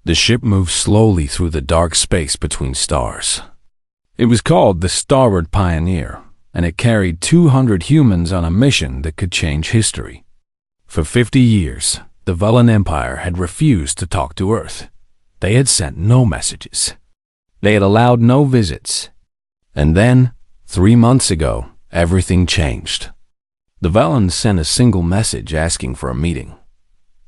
The ship moved slowly through the dark space between stars. It was called the Starboard Pioneer, and it carried 200 humans on a mission that could change history. For 50 years, the Velen Empire had refused to talk to Earth. They had sent no messages. They had allowed no visits. And then, 3 months ago, everything changed. The Velen sent a single message asking for a meeting.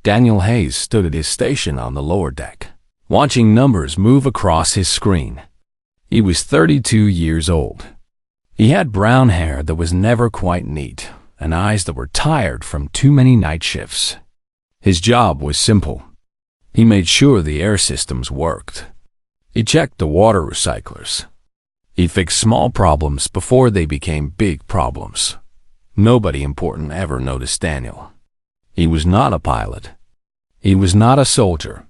Daniel Hayes stood at his station on the lower deck, watching numbers move across his screen. He was 32 years old. He had brown hair that was never quite neat, and eyes that were tired from too many night shifts. His job was simple. He made sure the air systems worked. He checked the water recyclers. He fixed small problems before they became big problems. Nobody important ever noticed Daniel. He was not a pilot. He was not a soldier.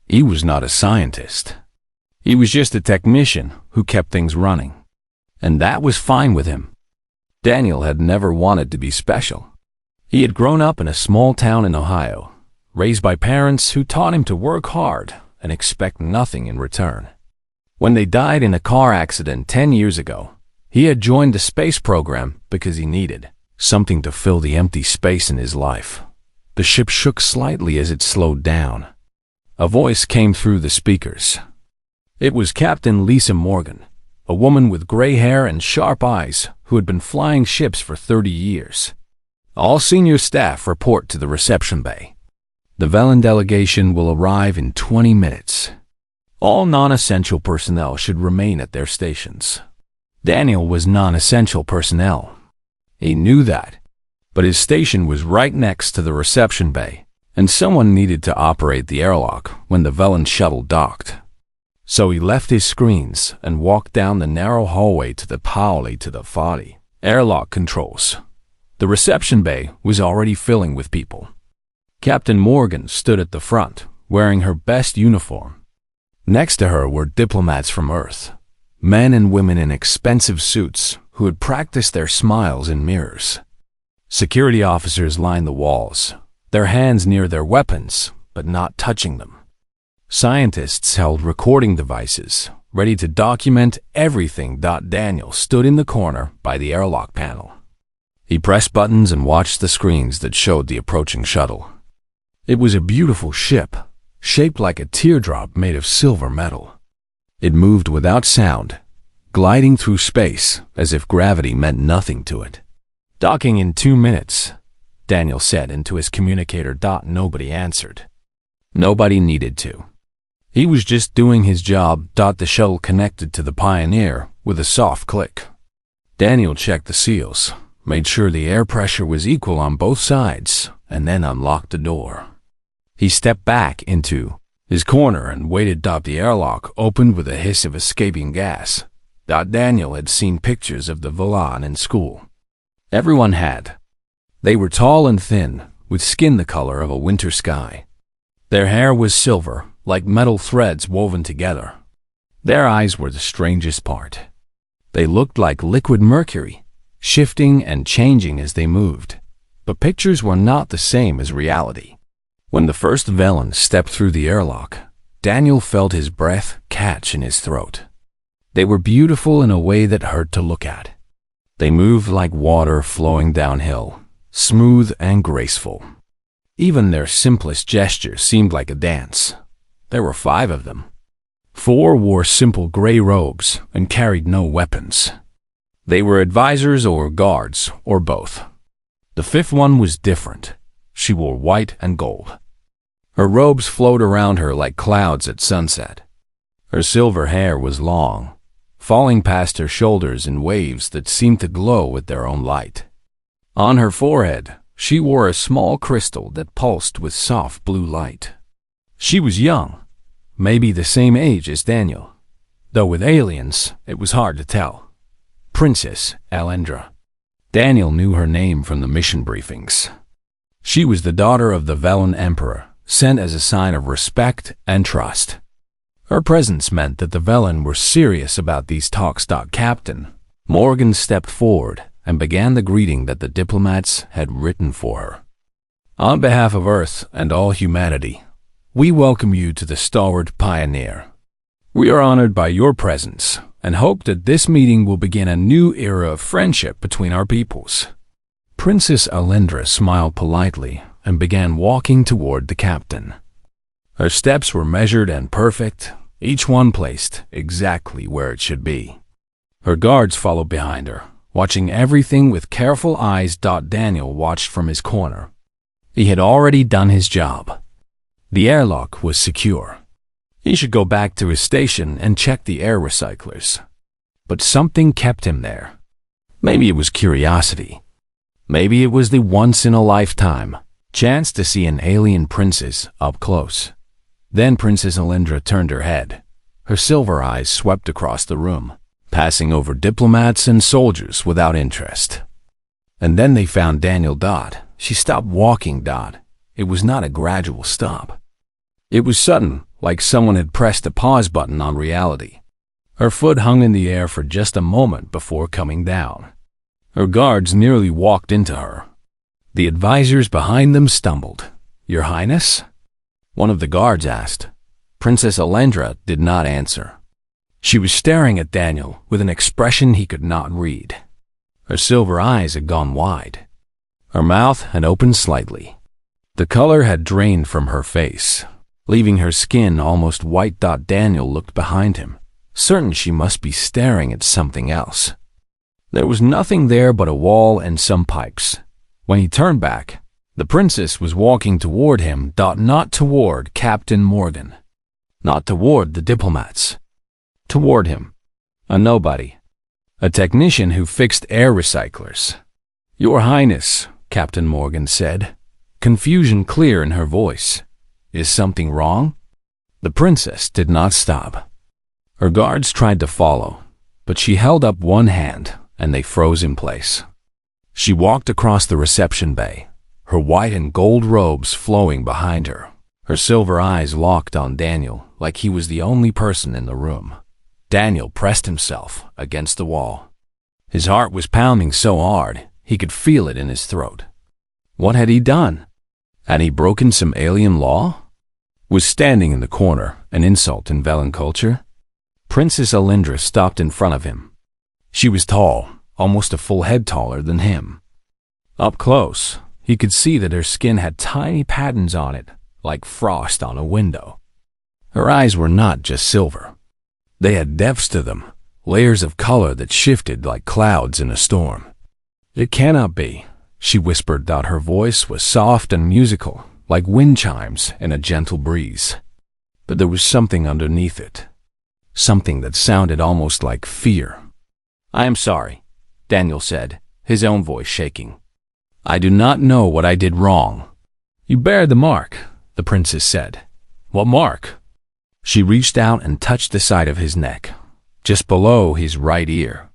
He was not a scientist. He was just a technician who kept things running. And that was fine with him. Daniel had never wanted to be special. He had grown up in a small town in Ohio, raised by parents who taught him to work hard and expect nothing in return. When they died in a car accident 10 years ago, he had joined the space program because he needed something to fill the empty space in his life. The ship shook slightly as it slowed down. A voice came through the speakers. It was Captain Lisa Morgan, a woman with gray hair and sharp eyes who had been flying ships for 30 years. All senior staff report to the reception bay. The Velen delegation will arrive in 20 minutes. All non-essential personnel should remain at their stations. Daniel was non-essential personnel. He knew that. But his station was right next to the reception bay, and someone needed to operate the airlock when the Velen shuttle docked. So he left his screens and walked down the narrow hallway to the Pauli to the Fadi airlock controls. The reception bay was already filling with people. Captain Morgan stood at the front, wearing her best uniform. Next to her were diplomats from Earth, men and women in expensive suits who had practiced their smiles in mirrors. Security officers lined the walls, their hands near their weapons, but not touching them. Scientists held recording devices, ready to document everything. Daniel stood in the corner by the airlock panel. He pressed buttons and watched the screens that showed the approaching shuttle. It was a beautiful ship, shaped like a teardrop made of silver metal. It moved without sound, gliding through space as if gravity meant nothing to it. "Docking in 2 minutes," Daniel said into his communicator. Nobody answered. Nobody needed to. He was just doing his job. The shuttle connected to the Pioneer with a soft click. Daniel checked the seals, made sure the air pressure was equal on both sides, and then unlocked the door. He stepped back into his corner and waited. The airlock opened with a hiss of escaping gas. Daniel had seen pictures of the Velen in school. Everyone had. They were tall and thin, with skin the color of a winter sky. Their hair was silver, like metal threads woven together. Their eyes were the strangest part. They looked like liquid mercury, shifting and changing as they moved. But pictures were not the same as reality. When the first Velen stepped through the airlock, Daniel felt his breath catch in his throat. They were beautiful in a way that hurt to look at. They moved like water flowing downhill, smooth and graceful. Even their simplest gestures seemed like a dance. There were 5 of them. 4 wore simple gray robes and carried no weapons. They were advisors or guards, or both. The 5th one was different. She wore white and gold. Her robes flowed around her like clouds at sunset. Her silver hair was long, falling past her shoulders in waves that seemed to glow with their own light. On her forehead, she wore a small crystal that pulsed with soft blue light. She was young, maybe the same age as Daniel, though with aliens it was hard to tell. Princess Alendra. Daniel knew her name from the mission briefings. She was the daughter of the Velen Emperor, sent as a sign of respect and trust. Her presence meant that the Velen were serious about these talks. Captain Morgan stepped forward and began the greeting that the diplomats had written for her. On behalf of Earth and all humanity, We welcome you to the Starboard Pioneer. We are honored by your presence and hope that this meeting will begin a new era of friendship between our peoples. Princess Alindra smiled politely and began walking toward the captain. Her steps were measured and perfect, each one placed exactly where it should be. Her guards followed behind her, watching everything with careful eyes. Daniel watched from his corner. He had already done his job. The airlock was secure. He should go back to his station and check the air recyclers. But something kept him there. Maybe it was curiosity. Maybe it was the once-in-a-lifetime chance to see an alien princess up close. Then Princess Alindra turned her head. Her silver eyes swept across the room, passing over diplomats and soldiers without interest. And then they found Daniel. She stopped walking. It was not a gradual stop. It was sudden, like someone had pressed a pause button on reality. Her foot hung in the air for just a moment before coming down. Her guards nearly walked into her. The advisors behind them stumbled. "Your Highness?" One of the guards asked. Princess Alindra did not answer. She was staring at Daniel with an expression he could not read. Her silver eyes had gone wide. Her mouth had opened slightly. The color had drained from her face, leaving her skin almost white. Daniel looked behind him, certain she must be staring at something else. There was nothing there but a wall and some pipes. When he turned back, the princess was walking toward him. Not toward Captain Morgan, not toward the diplomats. Toward him, a nobody, a technician who fixed air recyclers. "Your Highness," Captain Morgan said, confusion clear in her voice. "Is something wrong?" The princess did not stop. Her guards tried to follow, but she held up one hand and they froze in place. She walked across the reception bay, her white and gold robes flowing behind her. Her silver eyes locked on Daniel like he was the only person in the room. Daniel pressed himself against the wall. His heart was pounding so hard he could feel it in his throat. What had he done? Had he broken some alien law? Was standing in the corner an insult in Velen culture? Princess Alindra stopped in front of him. She was tall, almost a full head taller than him. Up close, he could see that her skin had tiny patterns on it, like frost on a window. Her eyes were not just silver. They had depths to them, layers of color that shifted like clouds in a storm. "It cannot be," she whispered. Her voice was soft and musical, like wind chimes in a gentle breeze. But there was something underneath it, something that sounded almost like fear. "I am sorry," Daniel said, his own voice shaking. "I do not know what I did wrong." "You bear the mark," the princess said. "What mark?" She reached out and touched the side of his neck, just below his right ear.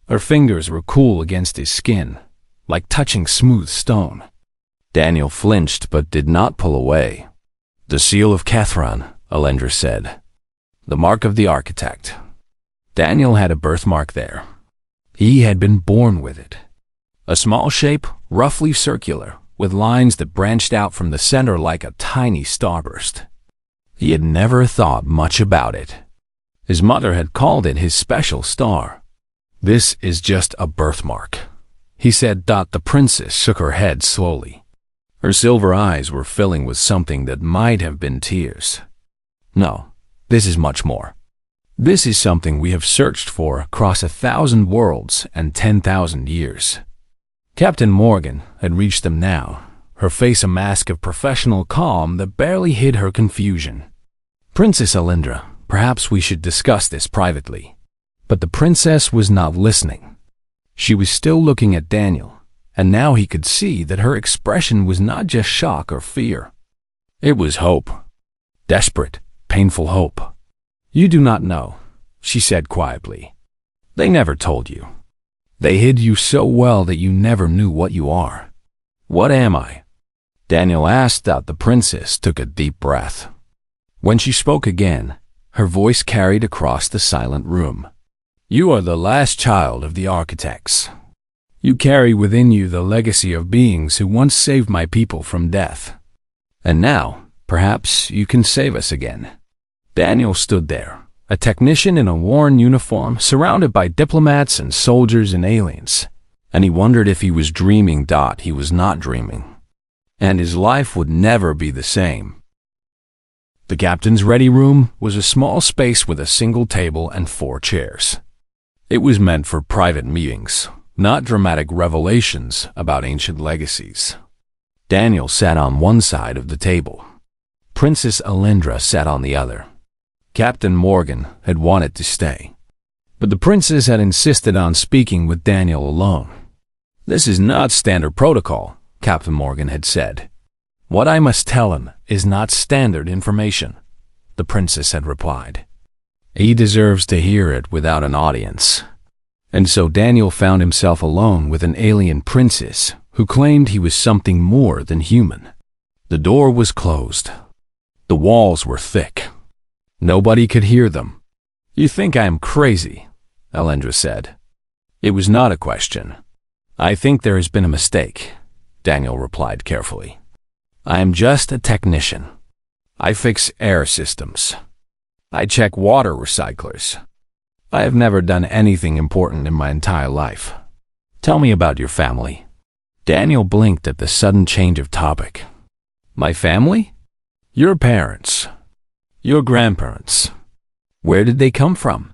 Her fingers were cool against his skin, like touching smooth stone. Daniel flinched but did not pull away. "The seal of Kethron," Alindra said. "The mark of the architect." Daniel had a birthmark there. He had been born with it. A small shape, roughly circular, with lines that branched out from the center like a tiny starburst. He had never thought much about it. His mother had called it his special star. "This is just a birthmark," he said. The princess shook her head slowly. Her silver eyes were filling with something that might have been tears. "No, this is much more. This is something we have searched for across 1,000 worlds and 10,000 years." Captain Morgan had reached them now, her face a mask of professional calm that barely hid her confusion. "Princess Alindra, perhaps we should discuss this privately." But the princess was not listening. She was still looking at Daniel, and now he could see that her expression was not just shock or fear. It was hope. Desperate, painful hope. "You do not know," she said quietly. "They never told you. They hid you so well that you never knew what you are." "What am I?" Daniel asked. The princess took a deep breath. When she spoke again, her voice carried across the silent room. "You are the last child of the architects. You carry within you the legacy of beings who once saved my people from death. And now, Perhaps you can save us again." Daniel stood there, a technician in a worn uniform, surrounded by diplomats and soldiers and aliens. And he wondered if he was dreaming. He was not dreaming. And his life would never be the same. The captain's ready room was a small space with a single table and 4 chairs. It was meant for private meetings, not dramatic revelations about ancient legacies. Daniel sat on one side of the table. Princess Alindra sat on the other. Captain Morgan had wanted to stay, but the princess had insisted on speaking with Daniel alone. "This is not standard protocol," Captain Morgan had said. "What I must tell him is not standard information," the princess had replied. "He deserves to hear it without an audience." And so Daniel found himself alone with an alien princess who claimed he was something more than human. The door was closed. The walls were thick. Nobody could hear them. "You think I am crazy," Alindra said. It was not a question. "I think there has been a mistake," Daniel replied carefully. "I am just a technician. I fix air systems. I check water recyclers. I have never done anything important in my entire life. Tell me about your family." Daniel blinked at the sudden change of topic. "My family? Your parents. Your grandparents. Where did they come from?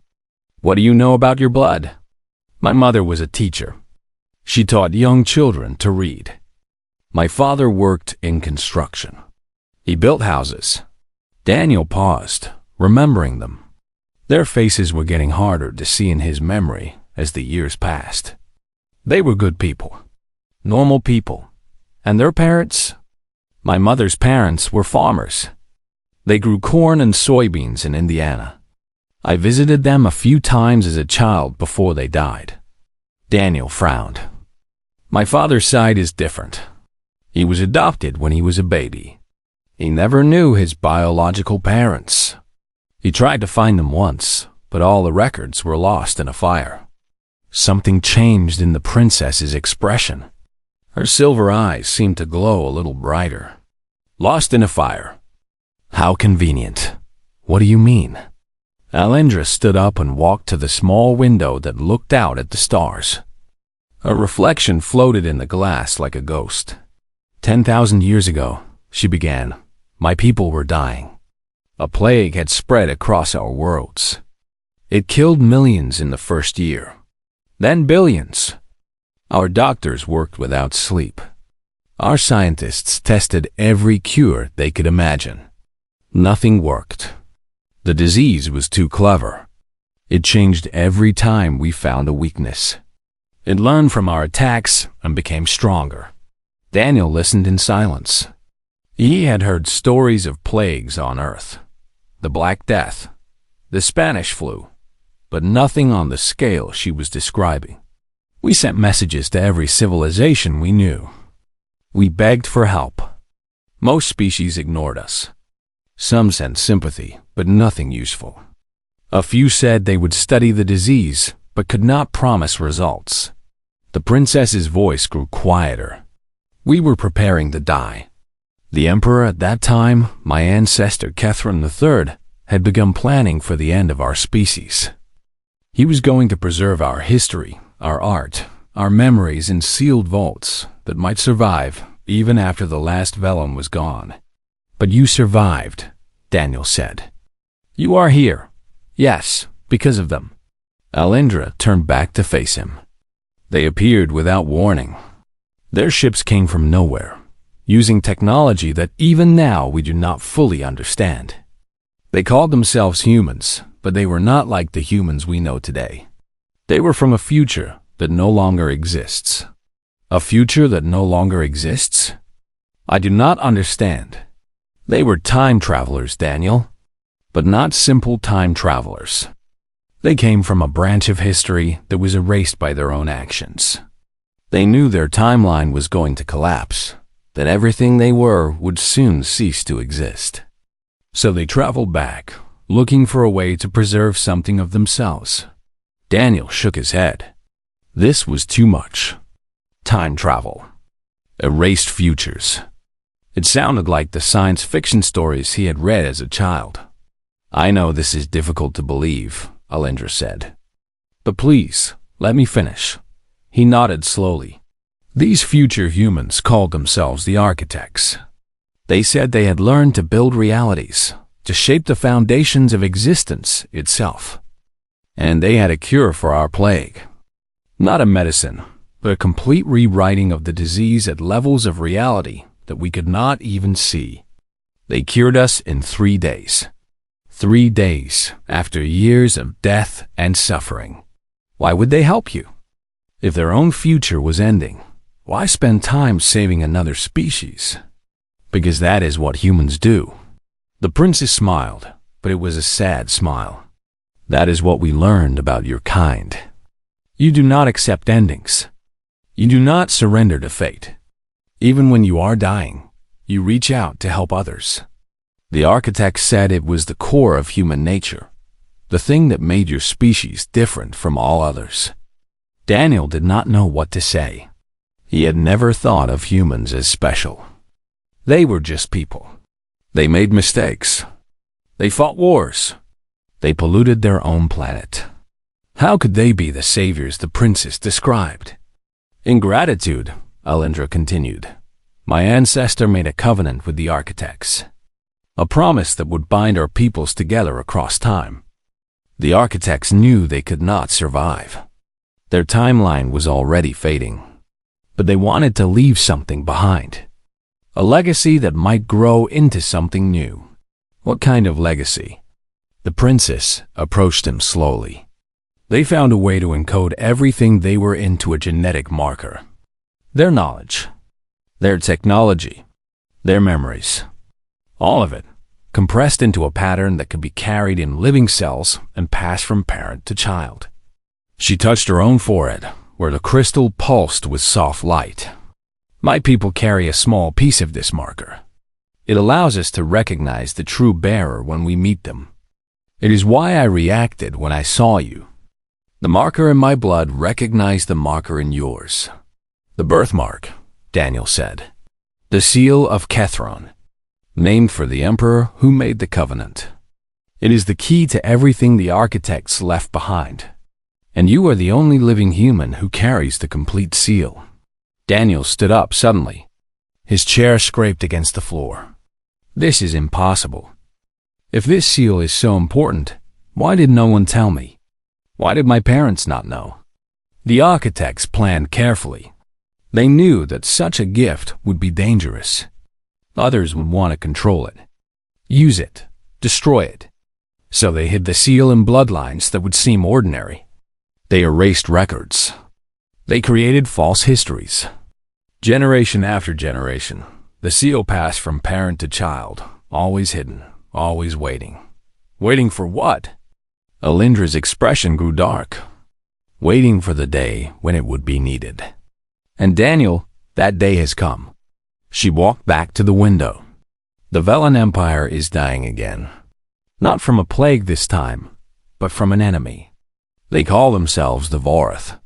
What do you know about your blood?" "My mother was a teacher. She taught young children to read. My father worked in construction. He built houses." Daniel paused, remembering them. Their faces were getting harder to see in his memory as the years passed. They were good people, normal people. And their parents? My mother's parents were farmers. They grew corn and soybeans in Indiana. I visited them a few times as a child before they died. Daniel frowned. My father's side is different. He was adopted when he was a baby. He never knew his biological parents. He tried to find them once, but all the records were lost in a fire. Something changed in the princess's expression. Her silver eyes seemed to glow a little brighter. Lost in a fire. How convenient. What do you mean? Alindra stood up and walked to the small window that looked out at the stars. A reflection floated in the glass like a ghost. 10,000 years ago, she began, my people were dying. A plague had spread across our worlds. It killed millions in the first year, then billions. Our doctors worked without sleep. Our scientists tested every cure they could imagine. Nothing worked. The disease was too clever. It changed every time we found a weakness. It learned from our attacks and became stronger. Daniel listened in silence. He had heard stories of plagues on Earth, the Black Death, the Spanish flu, but nothing on the scale she was describing. We sent messages to every civilization we knew. We begged for help. Most species ignored us. Some sent sympathy, but nothing useful. A few said they would study the disease, but could not promise results. The princess's voice grew quieter. We were preparing to die. The emperor at that time, my ancestor Catherine III, had begun planning for the end of our species. He was going to preserve our history, our art, our memories in sealed vaults that might survive even after the last vellum was gone. But you survived, Daniel said. You are here. Yes, because of them. Alindra turned back to face him. They appeared without warning. Their ships came from nowhere, using technology that even now we do not fully understand. They called themselves humans, but they were not like the humans we know today. They were from a future that no longer exists. A future that no longer exists? I do not understand. They were time travelers, Daniel, but not simple time travelers. They came from a branch of history that was erased by their own actions. They knew their timeline was going to collapse, that everything they were would soon cease to exist. So they traveled back, looking for a way to preserve something of themselves. Daniel shook his head. This was too much. Time travel. Erased futures. It sounded like the science fiction stories he had read as a child. "I know this is difficult to believe," Alindra said. "But please, let me finish." He nodded slowly. These future humans called themselves the architects. They said they had learned to build realities, to shape the foundations of existence itself. And they had a cure for our plague. Not a medicine, but a complete rewriting of the disease at levels of reality that we could not even see. They cured us in 3 days. 3 days after years of death and suffering. Why would they help you? If their own future was ending, why spend time saving another species? Because that is what humans do. The princess smiled, but it was a sad smile. That is what we learned about your kind. You do not accept endings. You do not surrender to fate. Even when you are dying, you reach out to help others. The architect said it was the core of human nature, the thing that made your species different from all others. Daniel did not know what to say. He had never thought of humans as special. They were just people. They made mistakes. They fought wars. They polluted their own planet. How could they be the saviors the princess described? In gratitude, Alindra continued, my ancestor made a covenant with the architects. A promise that would bind our peoples together across time. The architects knew they could not survive. Their timeline was already fading. But they wanted to leave something behind. A legacy that might grow into something new. What kind of legacy? The princess approached him slowly. They found a way to encode everything they were into a genetic marker. Their knowledge, their technology, their memories. All of it, compressed into a pattern that could be carried in living cells and passed from parent to child. She touched her own forehead, where the crystal pulsed with soft light. My people carry a small piece of this marker. It allows us to recognize the true bearer when we meet them. It is why I reacted when I saw you. The marker in my blood recognized the marker in yours. The birthmark, Daniel said. The seal of Kethron, named for the emperor who made the covenant. It is the key to everything the architects left behind. And you are the only living human who carries the complete seal. Daniel stood up suddenly. His chair scraped against the floor. This is impossible. If this seal is so important, why did no one tell me? Why did my parents not know? The architects planned carefully. They knew that such a gift would be dangerous. Others would want to control it, use it, destroy it. So they hid the seal in bloodlines that would seem ordinary. They erased records. They created false histories. Generation after generation, the seal passed from parent to child, always hidden, always waiting. Waiting for what? Alindra's expression grew dark. Waiting for the day when it would be needed. And Daniel, that day has come. She walked back to the window. The Velen Empire is dying again. Not from a plague this time, but from an enemy. They call themselves the Vorath.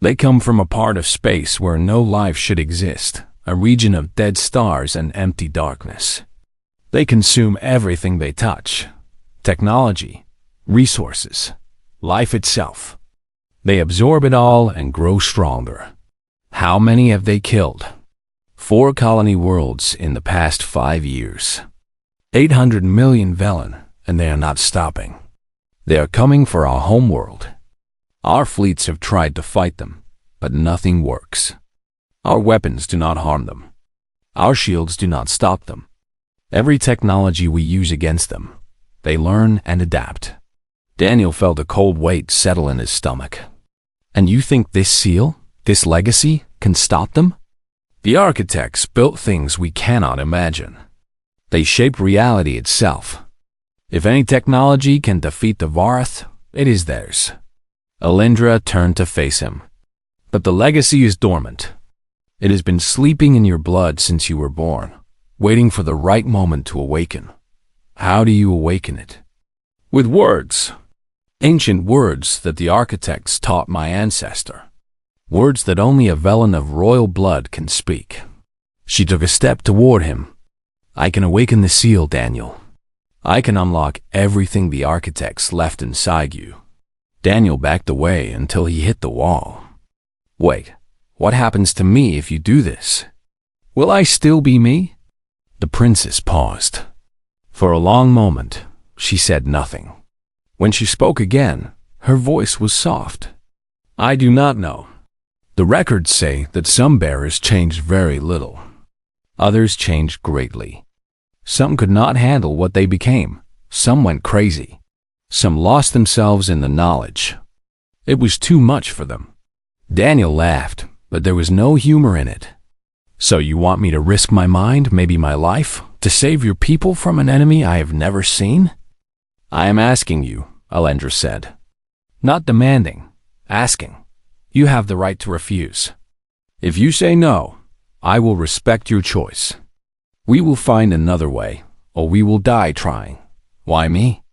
They come from a part of space where no life should exist, a region of dead stars and empty darkness. They consume everything they touch. Technology, resources, life itself. They absorb it all and grow stronger. How many have they killed? 4 colony worlds in the past 5 years. 800 million Velen, and they are not stopping. They are coming for our homeworld. Our fleets have tried to fight them, but nothing works. Our weapons do not harm them. Our shields do not stop them. Every technology we use against them, they learn and adapt. Daniel felt a cold weight settle in his stomach. And you think this seal, this legacy, can stop them? The architects built things we cannot imagine. They shaped reality itself. If any technology can defeat the Vorath, it is theirs. Alindra turned to face him. But the legacy is dormant. It has been sleeping in your blood since you were born, waiting for the right moment to awaken. How do you awaken it? With words. Ancient words that the architects taught my ancestor. Words that only a Velen of royal blood can speak. She took a step toward him, I can awaken the seal, Daniel. I can unlock everything the architects left inside you. Daniel backed away until he hit the wall. Wait, what happens to me if you do this? Will I still be me? The princess paused. For a long moment, she said nothing. When she spoke again, her voice was soft. I do not know. The records say that some bearers changed very little. Others changed greatly. Some could not handle what they became. Some went crazy. Some lost themselves in the knowledge. It was too much for them. Daniel laughed, but there was no humor in it. So you want me to risk my mind, maybe my life, to save your people from an enemy I have never seen? I am asking you, Alendra said. Not demanding, asking. You have the right to refuse. If you say no, I will respect your choice. We will find another way, or we will die trying. Why me?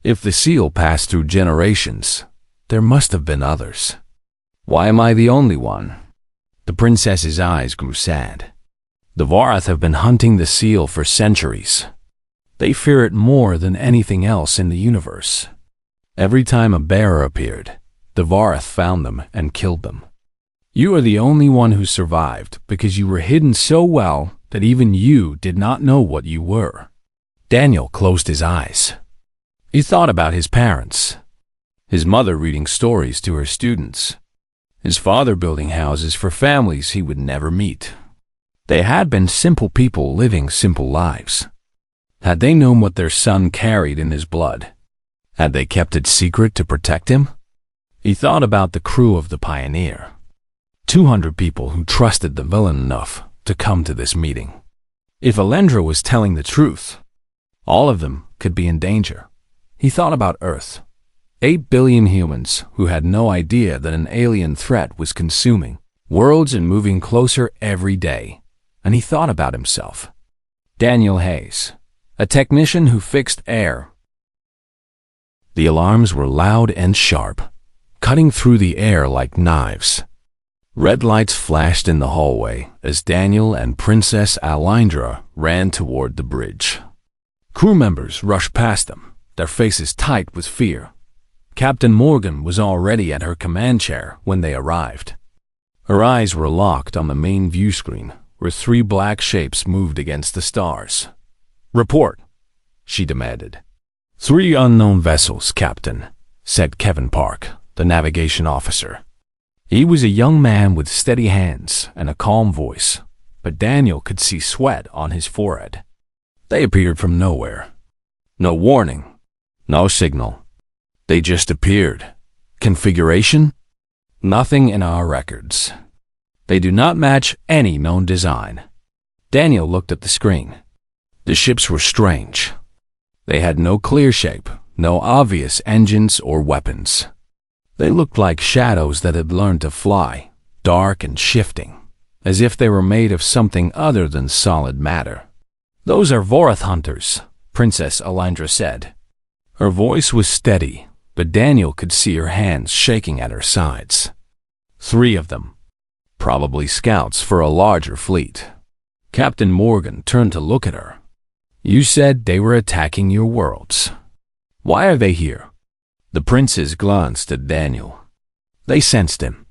If the seal passed through generations, there must have been others. Why am I the only one? The princess's eyes grew sad. The Vorath have been hunting the seal for centuries. They fear it more than anything else in the universe. Every time a bearer appeared, the Vorath found them and killed them. You are the only one who survived because you were hidden so well that even you did not know what you were. Daniel closed his eyes. He thought about his parents, his mother reading stories to her students, his father building houses for families he would never meet. They had been simple people living simple lives. Had they known what their son carried in his blood? Had they kept it secret to protect him? He thought about the crew of the Pioneer. 200 people who trusted the villain enough to come to this meeting. If Alendra was telling the truth, all of them could be in danger. He thought about Earth. 8 billion humans who had no idea that an alien threat was consuming worlds and moving closer every day. And he thought about himself. Daniel Hayes, a technician who fixed air. The alarms were loud and sharp, cutting through the air like knives. Red lights flashed in the hallway as Daniel and Princess Alindra ran toward the bridge. Crew members rushed past them, their faces tight with fear. Captain Morgan was already at her command chair when they arrived. Her eyes were locked on the main view screen, where 3 black shapes moved against the stars. Report, she demanded. 3 unknown vessels, Captain, said Kevin Park, the navigation officer. He was a young man with steady hands and a calm voice, but Daniel could see sweat on his forehead. They appeared from nowhere. No warning, no signal. They just appeared. Configuration? Nothing in our records. They do not match any known design. Daniel looked at the screen. The ships were strange. They had no clear shape, no obvious engines or weapons. They looked like shadows that had learned to fly, dark and shifting, as if they were made of something other than solid matter. Those are Vorath hunters, Princess Alindra said. Her voice was steady, but Daniel could see her hands shaking at her sides. 3 of them. Probably scouts for a larger fleet. Captain Morgan turned to look at her. You said they were attacking your worlds. Why are they here? The princess glanced at Daniel. They sensed him.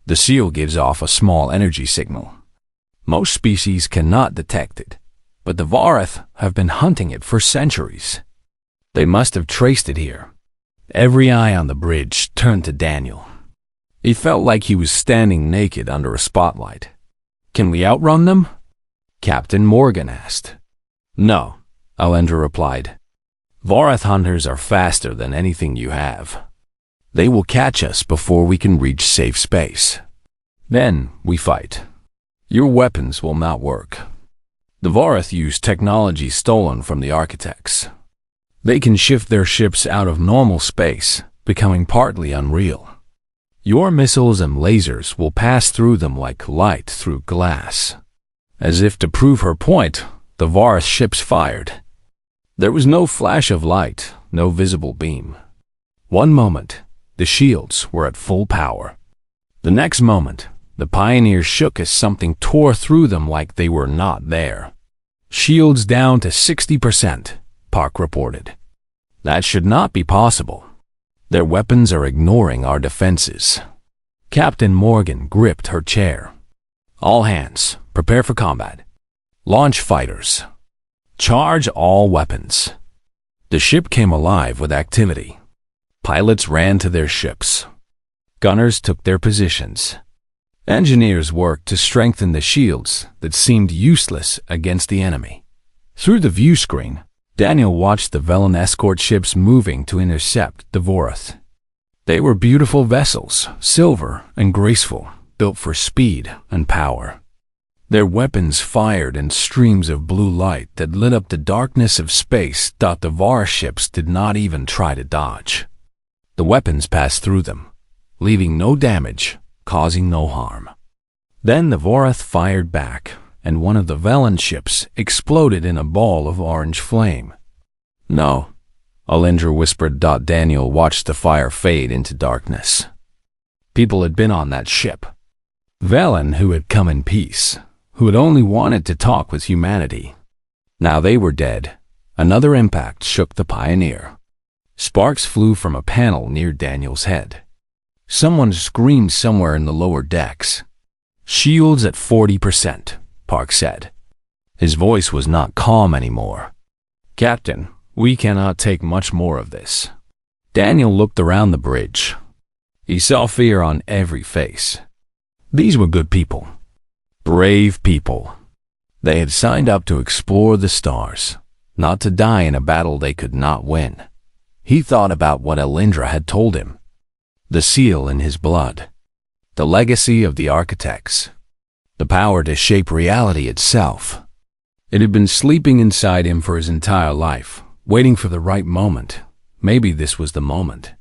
The seal gives off a small energy signal. Most species cannot detect it, but the Vorath have been hunting it for centuries. They must have traced it here. Every eye on the bridge turned to Daniel. He felt like he was standing naked under a spotlight. Can we outrun them? Captain Morgan asked. No, Alendra replied. Vorath hunters are faster than anything you have. They will catch us before we can reach safe space. Then we fight. Your weapons will not work. The Vorath use technology stolen from the architects. They can shift their ships out of normal space, becoming partly unreal. Your missiles and lasers will pass through them like light through glass. As if to prove her point, the Vorath ships fired. There was no flash of light, no visible beam. One moment, the shields were at full power. The next moment, the Pioneers shook as something tore through them like they were not there. Shields down to 60%, Park reported. That should not be possible. Their weapons are ignoring our defenses. Captain Morgan gripped her chair. All hands, prepare for combat. Launch fighters. Charge all weapons. The ship came alive with activity. Pilots ran to their ships. Gunners took their positions. Engineers worked to strengthen the shields that seemed useless against the enemy. Through the view screen, Daniel watched the Velen escort ships moving to intercept the Vorath. They were beautiful vessels, silver and graceful, built for speed and power. Their weapons fired in streams of blue light that lit up the darkness of space. The Vorath ships did not even try to dodge. The weapons passed through them, leaving no damage, causing no harm. Then the Vorath fired back, and one of the Velen ships exploded in a ball of orange flame. No, Alindra whispered. Daniel watched the fire fade into darkness. People had been on that ship. Velen who had come in peace, who had only wanted to talk with humanity. Now they were dead. Another impact shook the Pioneer. Sparks flew from a panel near Daniel's head. Someone screamed somewhere in the lower decks. Shields at 40%, Park said. His voice was not calm anymore. Captain, we cannot take much more of this. Daniel looked around the bridge. He saw fear on every face. These were good people. Brave people. They had signed up to explore the stars, not to die in a battle they could not win. He thought about what Alindra had told him. The seal in his blood. The legacy of the architects. The power to shape reality itself. It had been sleeping inside him for his entire life, waiting for the right moment. Maybe this was the moment.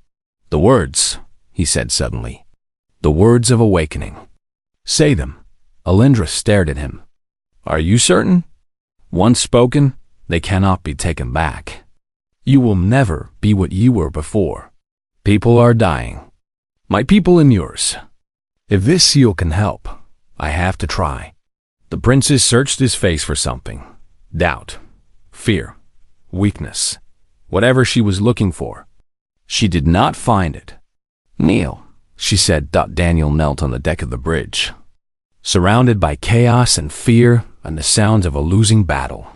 The words, he said suddenly. The words of awakening. Say them. Alindra stared at him. Are you certain? Once spoken, they cannot be taken back. You will never be what you were before. People are dying. My people and yours. If this seal can help, I have to try. The princess searched his face for something. Doubt. Fear. Weakness. Whatever she was looking for. She did not find it. Kneel, she said. Daniel knelt on the deck of the bridge, surrounded by chaos and fear and the sounds of a losing battle.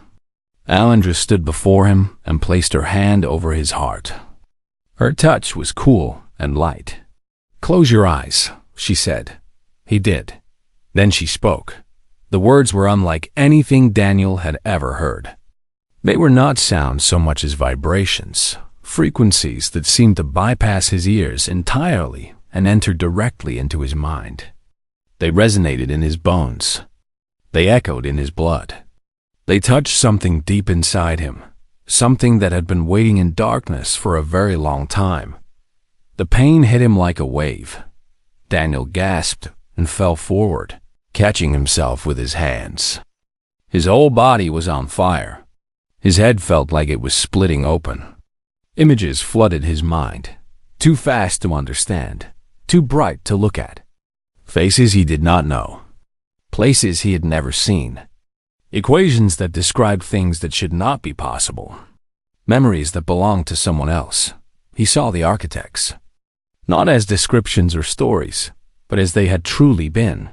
Alindra stood before him and placed her hand over his heart. Her touch was cool and light. Close your eyes, she said. He did. Then she spoke. The words were unlike anything Daniel had ever heard. They were not sounds so much as vibrations, frequencies that seemed to bypass his ears entirely and enter directly into his mind. They resonated in his bones. They echoed in his blood. They touched something deep inside him, something that had been waiting in darkness for a very long time. The pain hit him like a wave. Daniel gasped and fell forward, catching himself with his hands. His whole body was on fire. His head felt like it was splitting open. Images flooded his mind, too fast to understand, too bright to look at. Faces he did not know. Places he had never seen. Equations that described things that should not be possible. Memories that belonged to someone else. He saw the architects. Not as descriptions or stories, but as they had truly been.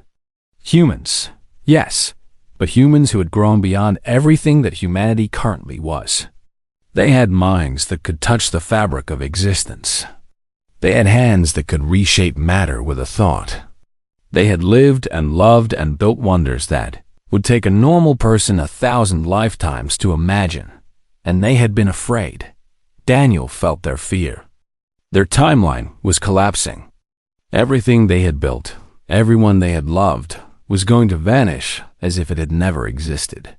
Humans, yes, but humans who had grown beyond everything that humanity currently was. They had minds that could touch the fabric of existence. They had hands that could reshape matter with a thought. They had lived and loved and built wonders that would take a normal person 1,000 lifetimes to imagine, and they had been afraid. Daniel felt their fear. Their timeline was collapsing. Everything they had built, everyone they had loved, was going to vanish as if it had never existed.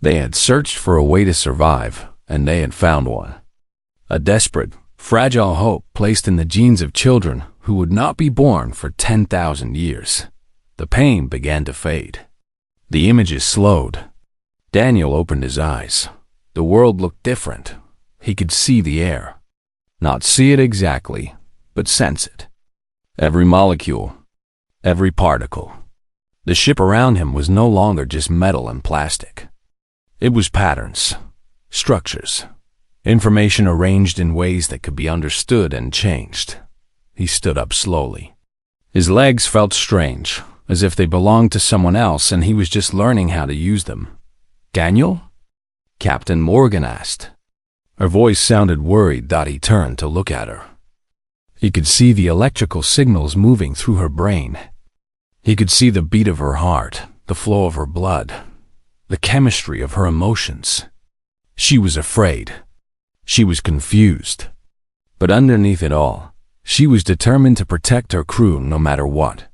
They had searched for a way to survive, and they had found one. A desperate, fragile hope placed in the genes of children who would not be born for 10,000 years. The pain began to fade. The images slowed. Daniel opened his eyes. The world looked different. He could see the air. Not see it exactly, but sense it. Every molecule, every particle. The ship around him was no longer just metal and plastic. It was patterns, structures, information arranged in ways that could be understood and changed. He stood up slowly. His legs felt strange, as if they belonged to someone else and he was just learning how to use them. "Daniel?" Captain Morgan asked. Her voice sounded worried. He turned to look at her. He could see the electrical signals moving through her brain. He could see the beat of her heart, the flow of her blood, the chemistry of her emotions. She was afraid. She was confused. But underneath it all, she was determined to protect her crew no matter what.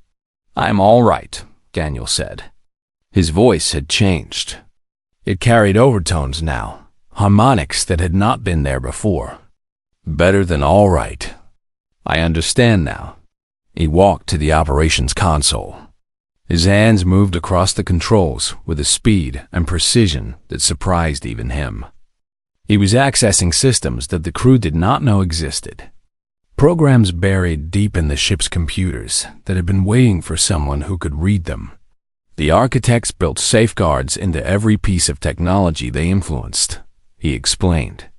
"I'm all right," Daniel said. His voice had changed. It carried overtones now, harmonics that had not been there before. "Better than all right. I understand now." He walked to the operations console. His hands moved across the controls with a speed and precision that surprised even him. He was accessing systems that the crew did not know existed. Programs buried deep in the ship's computers that had been waiting for someone who could read them. The architects built safeguards into every piece of technology they influenced, he explained.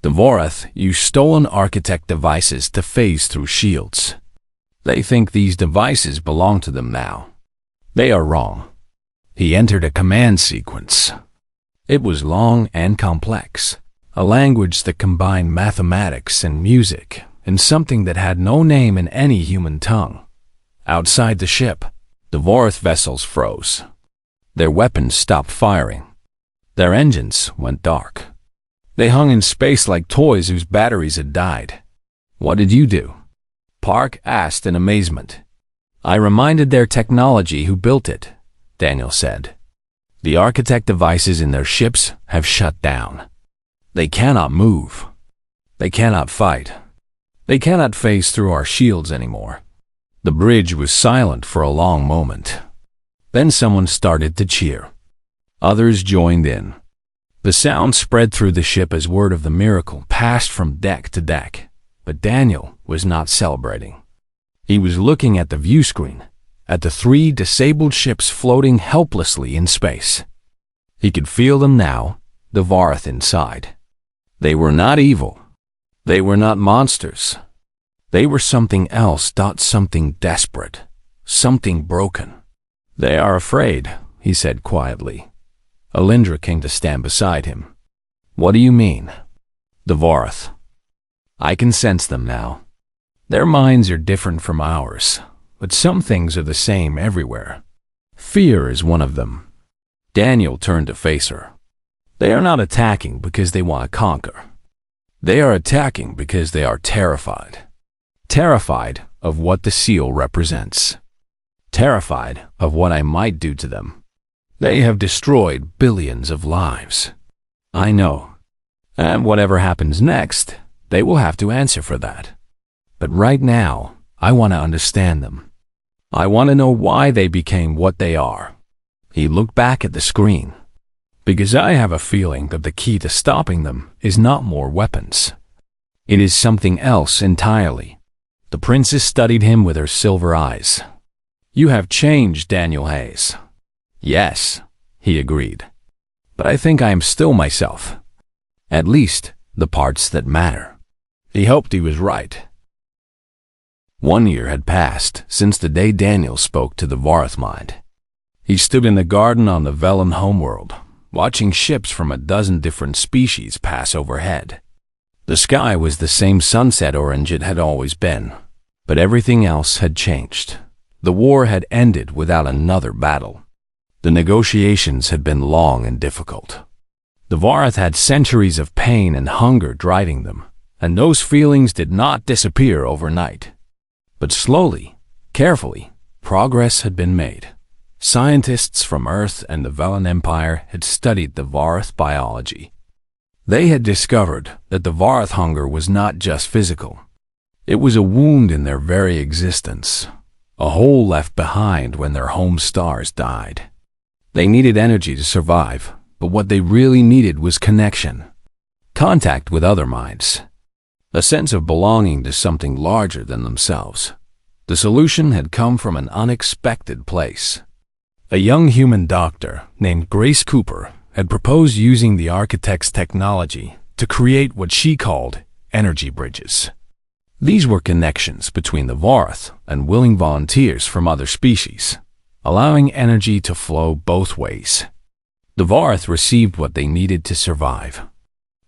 The Vorath use stolen architect devices to phase through shields. They think these devices belong to them now. They are wrong. He entered a command sequence. It was long and complex, a language that combined mathematics and music in something that had no name in any human tongue. Outside the ship, the Vorath vessels froze. Their weapons stopped firing. Their engines went dark. They hung in space like toys whose batteries had died. "What did you do?" Park asked in amazement. "I reminded their technology who built it," Daniel said. "The architect devices in their ships have shut down. They cannot move. They cannot fight. They cannot phase through our shields anymore." The bridge was silent for a long moment. Then someone started to cheer. Others joined in. The sound spread through the ship as word of the miracle passed from deck to deck. But Daniel was not celebrating. He was looking at the view screen, at the 3 disabled ships floating helplessly in space. He could feel them now, the Vorath inside. They were not evil. They were not monsters. They were something else, something desperate, something broken. "They are afraid," he said quietly. Alindra came to stand beside him. "What do you mean?" "The Vorath. I can sense them now. Their minds are different from ours, but some things are the same everywhere. Fear is one of them." Daniel turned to face her. "They are not attacking because they want to conquer. They are attacking because they are terrified. Terrified of what the seal represents. Terrified of what I might do to them. They have destroyed billions of lives. I know. And whatever happens next, they will have to answer for that. But right now, I want to understand them. I want to know why they became what they are." He looked back at the screen. "Because I have a feeling that the key to stopping them is not more weapons. It is something else entirely." The princess studied him with her silver eyes. "You have changed, Daniel Hayes." "Yes," he agreed. "But I think I am still myself. At least, the parts that matter." He hoped he was right. 1 year had passed since the day Daniel spoke to the Vorath mind. He stood in the garden on the Velen homeworld, watching ships from a dozen different species pass overhead. The sky was the same sunset orange it had always been, but everything else had changed. The war had ended without another battle. The negotiations had been long and difficult. The Vorath had centuries of pain and hunger driving them, and those feelings did not disappear overnight. But slowly, carefully, progress had been made. Scientists from Earth and the Velen Empire had studied the Vorath biology. They had discovered that the Vorath hunger was not just physical. It was a wound in their very existence, a hole left behind when their home stars died. They needed energy to survive, but what they really needed was connection, contact with other minds, a sense of belonging to something larger than themselves. The solution had come from an unexpected place. A young human doctor named Grace Cooper had proposed using the architect's technology to create what she called energy bridges. These were connections between the Vorath and willing volunteers from other species, allowing energy to flow both ways. The Vorath received what they needed to survive.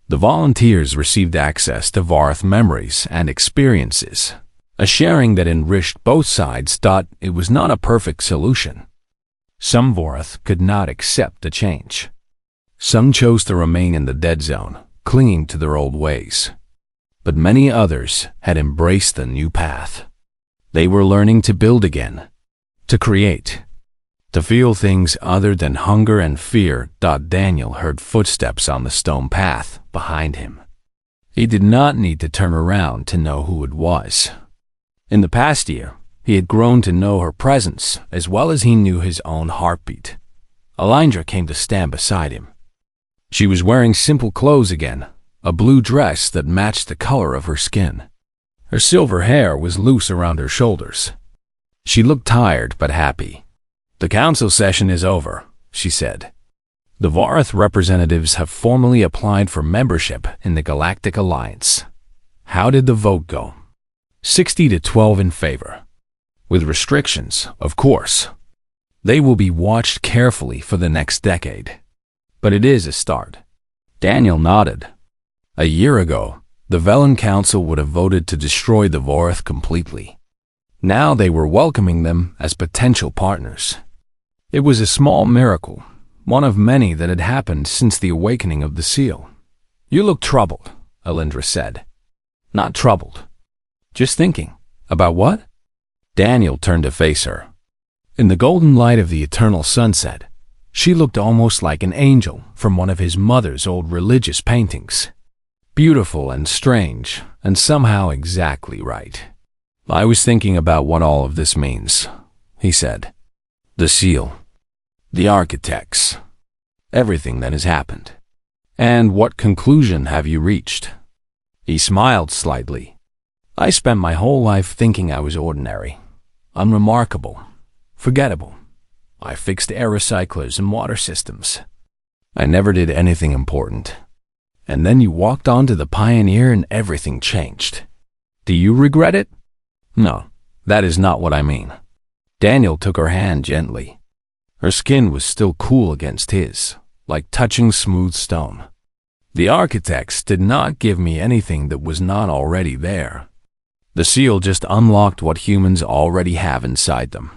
The volunteers received access to Vorath memories and experiences, a sharing that enriched both sides. It was not a perfect solution. Some Vorath could not accept the change. Some chose to remain in the dead zone, clinging to their old ways. But many others had embraced the new path. They were learning to build again, to create, to feel things other than hunger and fear. Daniel heard footsteps on the stone path behind him. He did not need to turn around to know who it was. In the past year, he had grown to know her presence as well as he knew his own heartbeat. Alindra came to stand beside him. She was wearing simple clothes again, a blue dress that matched the color of her skin. Her silver hair was loose around her shoulders. She looked tired but happy. "The council session is over," she said. "The Vorath representatives have formally applied for membership in the Galactic Alliance. How did the vote go?" 60 to 12 in favor. With restrictions, of course. They will be watched carefully for the next decade. But it is a start. Daniel nodded. A year ago, the Velen Council would have voted to destroy the Vorath completely. Now they were welcoming them as potential partners. It was a small miracle, one of many that had happened since the awakening of the seal. "You look troubled," Alindra said. "Not troubled. Just thinking." "About what?" Daniel turned to face her. In the golden light of the eternal sunset, she looked almost like an angel from one of his mother's old religious paintings. Beautiful and strange, and somehow exactly right. "I was thinking about what all of this means," he said. "The seal. The architects. Everything that has happened. And what conclusion have you reached?" He smiled slightly. "I spent my whole life thinking I was ordinary, unremarkable, forgettable. I fixed air recyclers and water systems. I never did anything important. And then you walked onto the Pioneer and everything changed. Do you regret it?" "No, that is not what I mean." Daniel took her hand gently. Her skin was still cool against his, like touching smooth stone. "The architects did not give me anything that was not already there. The seal just unlocked what humans already have inside them.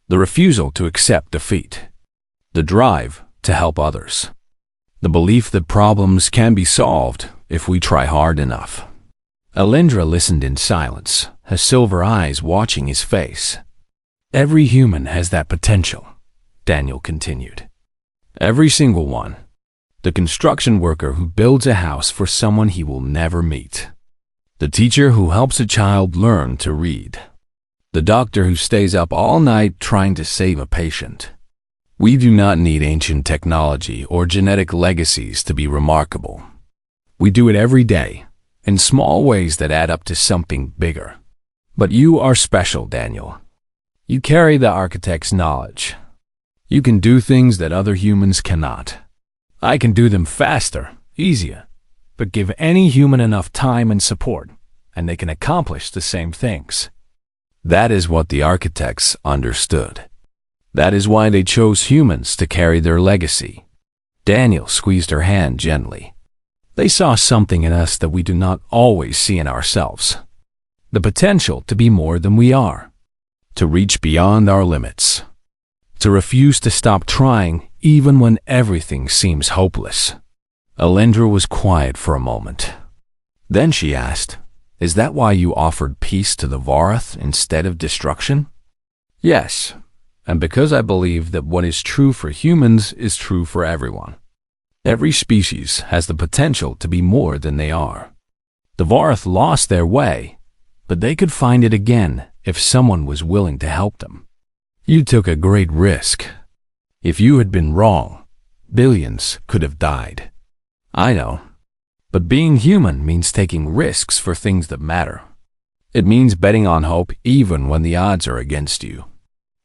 The refusal to accept defeat. The drive to help others. The belief that problems can be solved if we try hard enough." Alindra listened in silence, her silver eyes watching his face. "Every human has that potential," Daniel continued. "Every single one. The construction worker who builds a house for someone he will never meet. The teacher who helps a child learn to read. The doctor who stays up all night trying to save a patient. We do not need ancient technology or genetic legacies to be remarkable. We do it every day, in small ways that add up to something bigger. But you are special, Daniel. You carry the architect's knowledge. You can do things that other humans cannot. I can do them faster, easier, but give any human enough time and support, and they can accomplish the same things." That is what the architects understood. That is why they chose humans to carry their legacy. Daniel squeezed her hand gently. They saw something in us that we do not always see in ourselves. The potential to be more than we are. To reach beyond our limits. To refuse to stop trying even when everything seems hopeless. Alindra was quiet for a moment. Then she asked, "Is that why you offered peace to the Vorath instead of destruction?" "Yes, and because I believe that what is true for humans is true for everyone. Every species has the potential to be more than they are. The Vorath lost their way, but they could find it again if someone was willing to help them. You took a great risk. If you had been wrong, billions could have died. I know. But being human means taking risks for things that matter. It means betting on hope even when the odds are against you."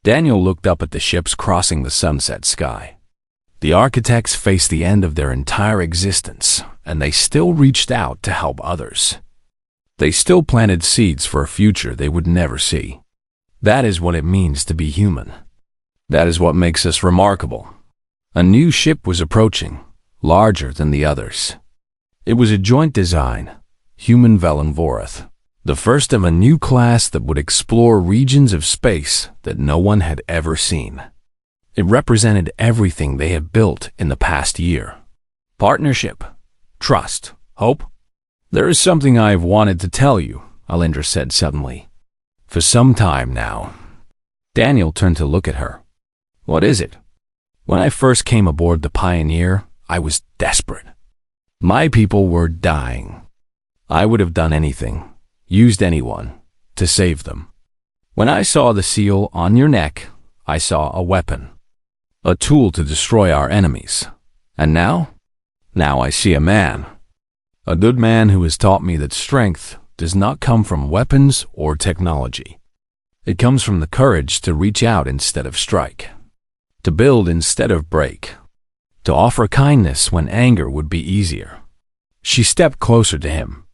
Daniel looked up at the ships crossing the sunset sky. The architects faced the end of their entire existence, and they still reached out to help others. They still planted seeds for a future they would never see. That is what it means to be human. That is what makes us remarkable. A new ship was approaching, larger than the others. It was a joint design, Human Velen Vorath, the first of a new class that would explore regions of space that no one had ever seen. It represented everything they had built in the past year. Partnership, trust, hope. There is something I have wanted to tell you, Alindra said suddenly. For some time now. Daniel turned to look at her. What is it? When I first came aboard the Pioneer, I was desperate. My people were dying. I would have done anything, used anyone, to save them. When I saw the seal on your neck, I saw a weapon. A tool to destroy our enemies. And now? Now I see a man. A good man who has taught me that strength does not come from weapons or technology. It comes from the courage to reach out instead of strike. To build instead of break. To offer kindness when anger would be easier. She stepped closer to him.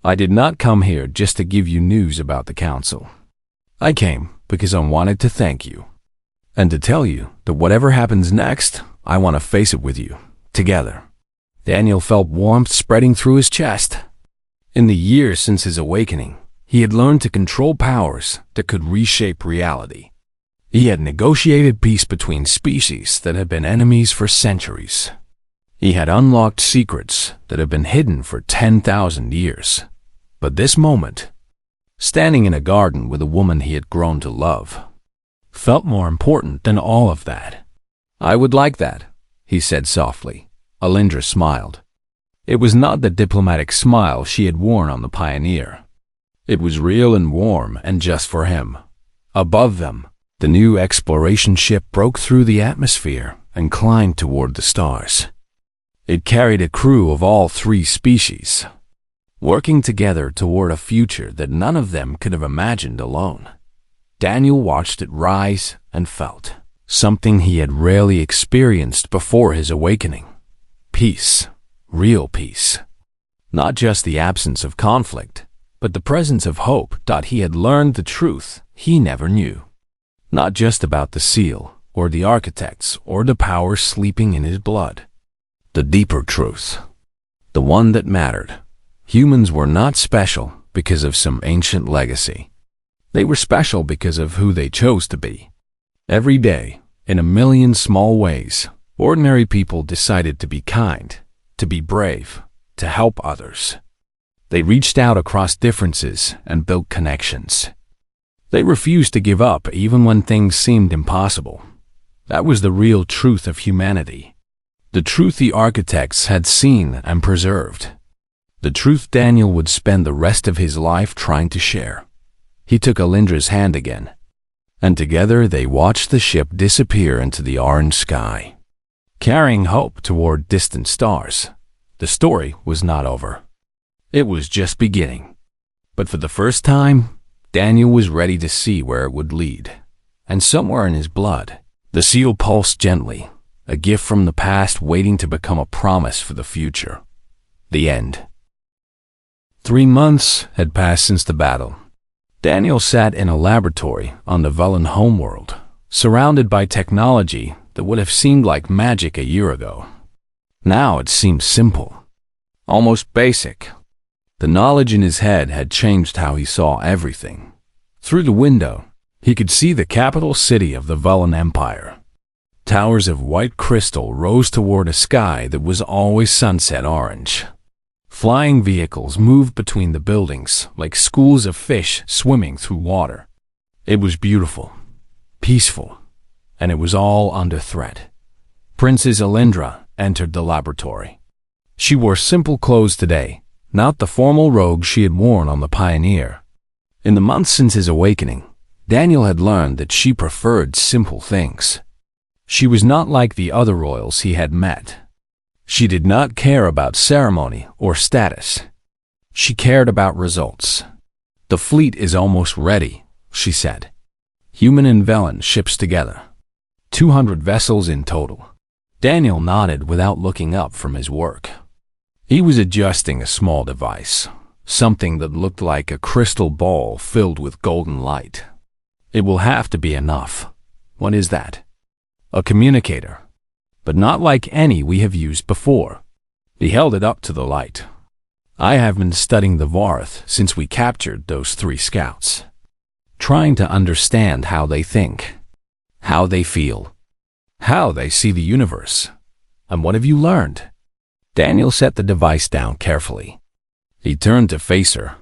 I did not come here just to give you news about the council. I came because I wanted to thank you. And to tell you that whatever happens next, I want to face it with you, together. Daniel felt warmth spreading through his chest. In the years since his awakening, he had learned to control powers that could reshape reality. He had negotiated peace between species that had been enemies for centuries. He had unlocked secrets that had been hidden for 10,000 years. But this moment, standing in a garden with a woman he had grown to love, felt more important than all of that. I would like that, he said softly. Alindra smiled. It was not the diplomatic smile she had worn on the Pioneer. It was real and warm and just for him. Above them, the new exploration ship broke through the atmosphere and climbed toward the stars. It carried a crew of all three species, working together toward a future that none of them could have imagined alone. Daniel watched it rise and felt something he had rarely experienced before his awakening. Peace, real peace. Not just the absence of conflict, but the presence of hope. He had learned the truth he never knew. Not just about the seal, or the architects, or the power sleeping in his blood. The deeper truth. The one that mattered. Humans were not special because of some ancient legacy. They were special because of who they chose to be. Every day, in a million small ways, ordinary people decided to be kind, to be brave, to help others. They reached out across differences and built connections. They refused to give up even when things seemed impossible. That was the real truth of humanity. The truth the architects had seen and preserved. The truth Daniel would spend the rest of his life trying to share. He took Alindra's hand again, and together they watched the ship disappear into the orange sky, carrying hope toward distant stars. The story was not over. It was just beginning. But for the first time, Daniel was ready to see where it would lead. And somewhere in his blood, the seal pulsed gently, a gift from the past waiting to become a promise for the future. The end. 3 months had passed since the battle. Daniel sat in a laboratory on the Velen homeworld, surrounded by technology that would have seemed like magic a year ago. Now it seemed simple, almost basic. The knowledge in his head had changed how he saw everything. Through the window, he could see the capital city of the Velen Empire. Towers of white crystal rose toward a sky that was always sunset orange. Flying vehicles moved between the buildings like schools of fish swimming through water. It was beautiful, peaceful, and it was all under threat. Princess Alindra entered the laboratory. She wore simple clothes today, not the formal robe she had worn on the Pioneer. In the months since his awakening, Daniel had learned that she preferred simple things. She was not like the other royals he had met. She did not care about ceremony or status. She cared about results. The fleet is almost ready, she said. Human and Velen ships together. 200 vessels in total. Daniel nodded without looking up from his work. He was adjusting a small device, something that looked like a crystal ball filled with golden light. It will have to be enough. What is that? A communicator, but not like any we have used before. He held it up to the light. I have been studying the Varth since we captured those 3 scouts, trying to understand how they think, how they feel, how they see the universe. And what have you learned? Daniel set the device down carefully. He turned to face her.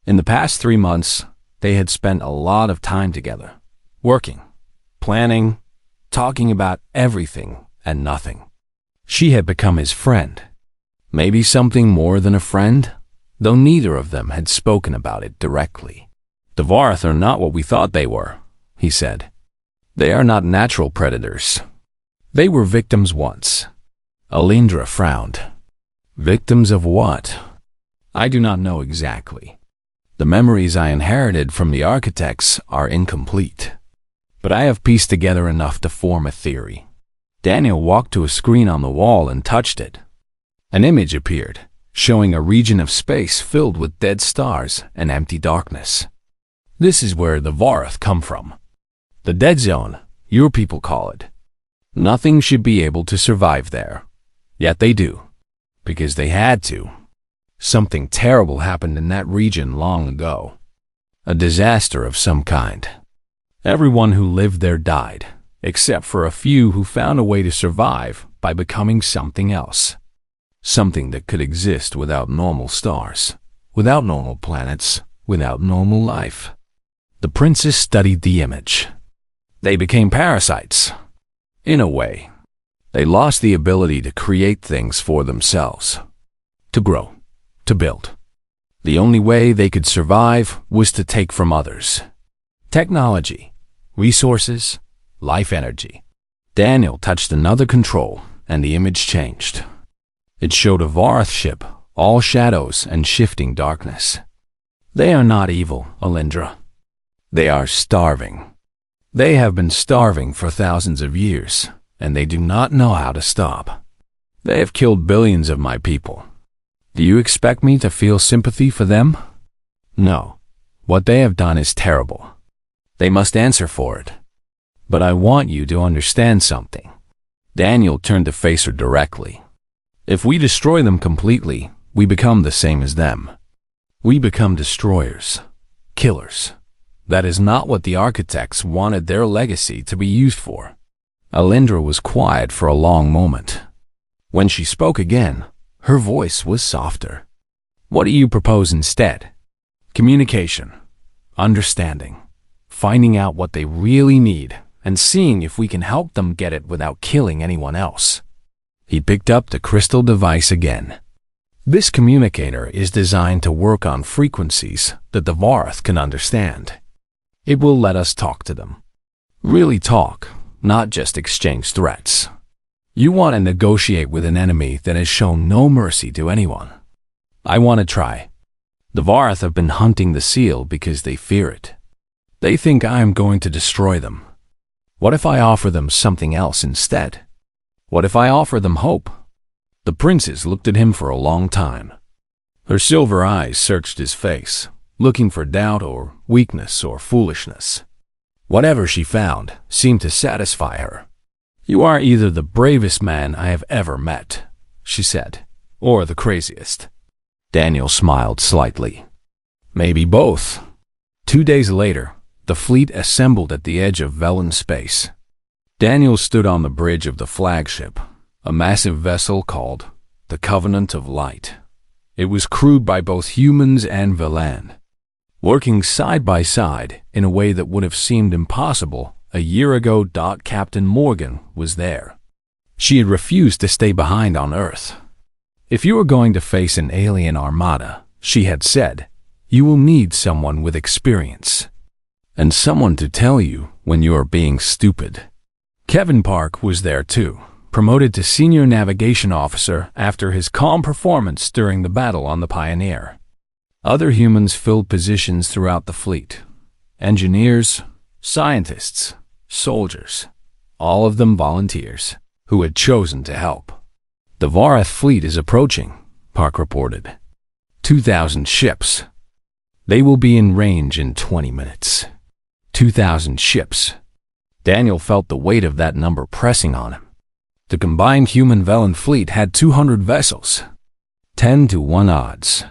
In the past 3 months, they had spent a lot of time together, working, planning, talking about everything and nothing. She had become his friend. Maybe something more than a friend, though neither of them had spoken about it directly. The Varth are not what we thought they were, he said. They are not natural predators. They were victims once. Alindra frowned. Victims of what? I do not know exactly. The memories I inherited from the architects are incomplete, but I have pieced together enough to form a theory. Daniel walked to a screen on the wall and touched it. An image appeared, showing a region of space filled with dead stars and empty darkness. This is where the Varth come from. The dead zone, your people call it. Nothing should be able to survive there. Yet they do, because they had to. Something terrible happened in that region long ago. A disaster of some kind. Everyone who lived there died, except for a few who found a way to survive by becoming something else. Something that could exist without normal stars, without normal planets, without normal life. The princess studied the image. They became parasites. In a way, they lost the ability to create things for themselves, to grow, to build. The only way they could survive was to take from others. Technology, resources, life energy. Daniel touched another control, and the image changed. It showed a Varth ship, all shadows and shifting darkness. They are not evil, Alindra. They are starving. They have been starving for thousands of years, and they do not know how to stop. They have killed billions of my people. Do you expect me to feel sympathy for them? No. What they have done is terrible. They must answer for it. But I want you to understand something. Daniel turned to face her directly. If we destroy them completely, we become the same as them. We become destroyers, killers. That is not what the architects wanted their legacy to be used for. Alindra was quiet for a long moment. When she spoke again, her voice was softer. What do you propose instead? Communication, understanding, finding out what they really need, and seeing if we can help them get it without killing anyone else. He picked up the crystal device again. This communicator is designed to work on frequencies that the Varth can understand. It will let us talk to them. Really talk, not just exchange threats. You want to negotiate with an enemy that has shown no mercy to anyone. I want to try. The Varth have been hunting the seal because they fear it. They think I am going to destroy them. What if I offer them something else instead? What if I offer them hope? The princess looked at him for a long time. Her silver eyes searched his face, looking for doubt or weakness or foolishness. Whatever she found seemed to satisfy her. You are either the bravest man I have ever met, she said, or the craziest. Daniel smiled slightly. Maybe both. 2 days later, the fleet assembled at the edge of Velen space. Daniel stood on the bridge of the flagship, a massive vessel called the Covenant of Light. It was crewed by both humans and Velen, working side by side in a way that would have seemed impossible a year ago. Captain Morgan was there. She had refused to stay behind on Earth. If you are going to face an alien armada, she had said, you will need someone with experience, and someone to tell you when you are being stupid. Kevin Park was there too, promoted to Senior Navigation Officer after his calm performance during the battle on the Pioneer. Other humans filled positions throughout the fleet. Engineers, scientists, soldiers, all of them volunteers. who had chosen to help. "The Varath fleet is approaching," Park reported. 2,000 ships. "They will be in range in 20 minutes. 2,000 ships. Daniel felt the weight of that number pressing on him. The combined human-Velen fleet had 200 vessels. 10-1 odds.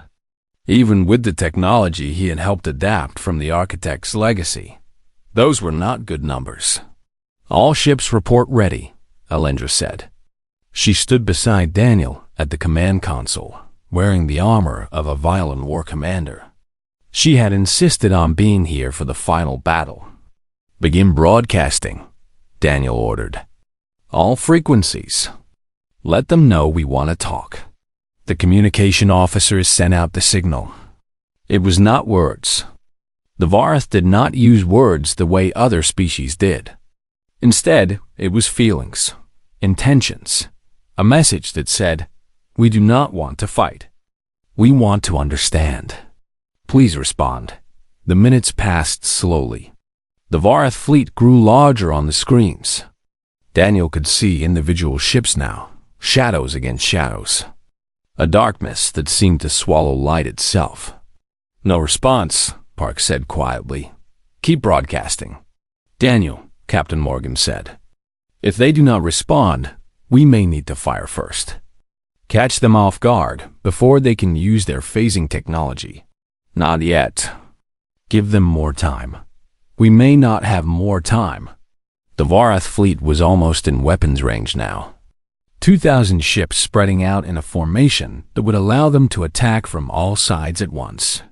Even with the technology he had helped adapt from the architect's legacy, those were not good numbers. "All ships report ready," Alendra said. She stood beside Daniel at the command console, wearing the armor of a violent war commander. She had insisted on being here for the final battle. "Begin broadcasting," Daniel ordered. "All frequencies. Let them know we want to talk." The communication officers sent out the signal. It was not words. The Varath did not use words the way other species did. Instead, it was feelings, intentions, a message that said, "We do not want to fight. We want to understand. Please respond." The minutes passed slowly. The Varath fleet grew larger on the screens. Daniel could see individual ships now, shadows against shadows. A darkness that seemed to swallow light itself. "No response," Park said quietly. "Keep broadcasting." "Daniel," Captain Morgan said, "if they do not respond, we may need to fire first. Catch them off guard before they can use their phasing technology." "Not yet. Give them more time." "We may not have more time." The Varath fleet was almost in weapons range now. 2,000 ships spreading out in a formation that would allow them to attack from all sides at once.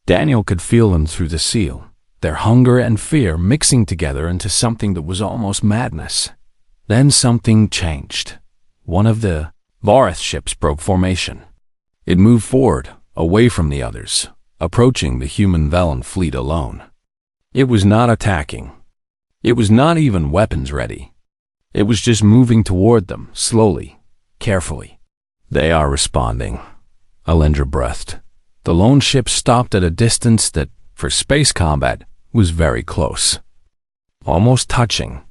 Daniel could feel them through the seal, their hunger and fear mixing together into something that was almost madness. Then something changed. One of the Varath ships broke formation. It moved forward, away from the others, approaching the human-Velen fleet alone. It was not attacking. It was not even weapons ready. It was just moving toward them, slowly, carefully. "They are responding," Alendra breathed. The lone ship stopped at a distance that, for space combat, was very close. Almost touching.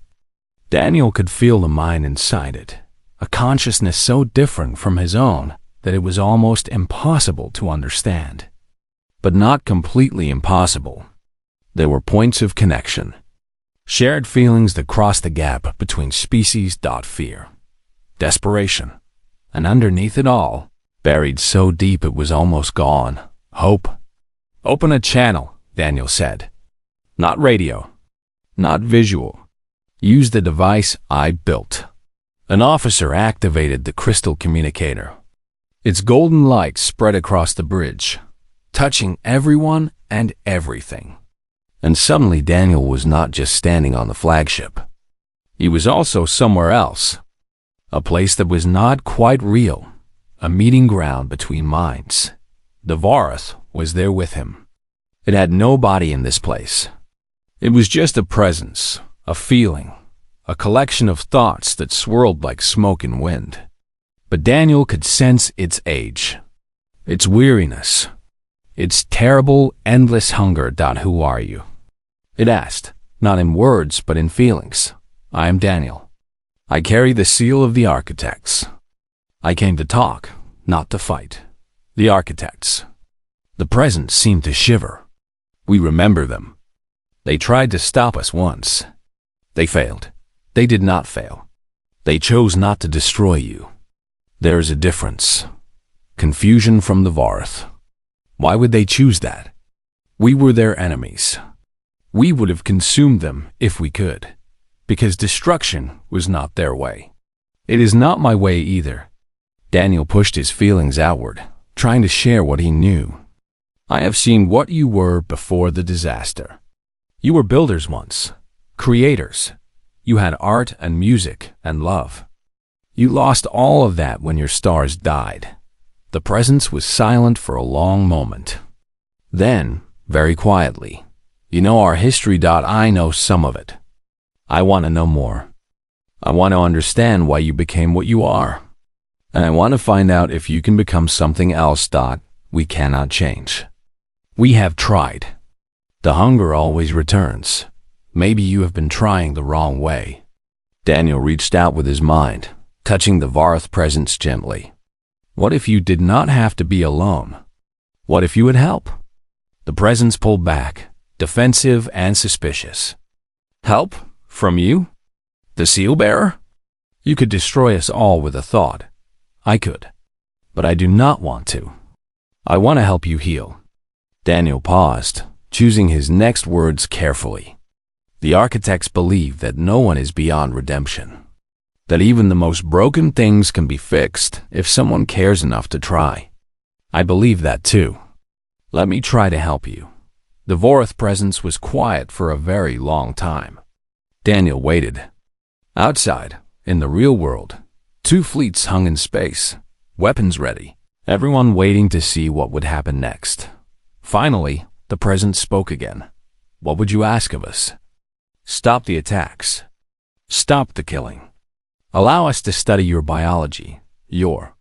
Daniel could feel the mind inside it, a consciousness so different from his own that it was almost impossible to understand. But not completely impossible. There were points of connection. Shared feelings that crossed the gap between species. Fear, desperation, and underneath it all, buried so deep it was almost gone, hope. "Open a channel," Daniel said. "Not radio, not visual. Use the device I built." An officer activated the crystal communicator. Its golden light spread across the bridge, touching everyone and everything. And suddenly Daniel was not just standing on the flagship. He was also somewhere else. A place that was not quite real. A meeting ground between minds. The Varath was there with him. It had no body in this place. It was just a presence, a feeling, a collection of thoughts that swirled like smoke in wind. But Daniel could sense its age, its weariness, its terrible, endless hunger. "Who are you?" It asked, not in words but in feelings. "I am Daniel. I carry the seal of the architects. I came to talk, not to fight." The architects. The presence seemed to shiver. "We remember them. They tried to stop us once. They failed. They did not fail. They chose not to destroy you. There is a difference. Confusion from the Varath. Why would they choose that? We were their enemies. We would have consumed them if we could, because destruction was not their way. It is not my way either." Daniel pushed his feelings outward, trying to share what he knew. "I have seen what you were before the disaster. You were builders once, creators. You had art and music and love. You lost all of that when your stars died. The presence was silent for a long moment. Then, very quietly, you know our history. I know some of it. I want to know more. I want to understand why you became what you are. And I want to find out if you can become something else. We cannot change. We have tried. The hunger always returns. Maybe you have been trying the wrong way. Daniel reached out with his mind, touching the Vorath presence gently. What if you did not have to be alone? What if you would help? The presence pulled back, defensive and suspicious. Help? From you? The seal bearer? You could destroy us all with a thought. I could. But I do not want to. I want to help you heal. Daniel paused, choosing his next words carefully. The architects believe that no one is beyond redemption. That even the most broken things can be fixed if someone cares enough to try. I believe that too. Let me try to help you. The Vorath presence was quiet for a very long time. Daniel waited. Outside, in the real world, 2 fleets hung in space, weapons ready, everyone waiting to see what would happen next. Finally, the presence spoke again. What would you ask of us? Stop the attacks. Stop the killing. Allow us to study your biology, your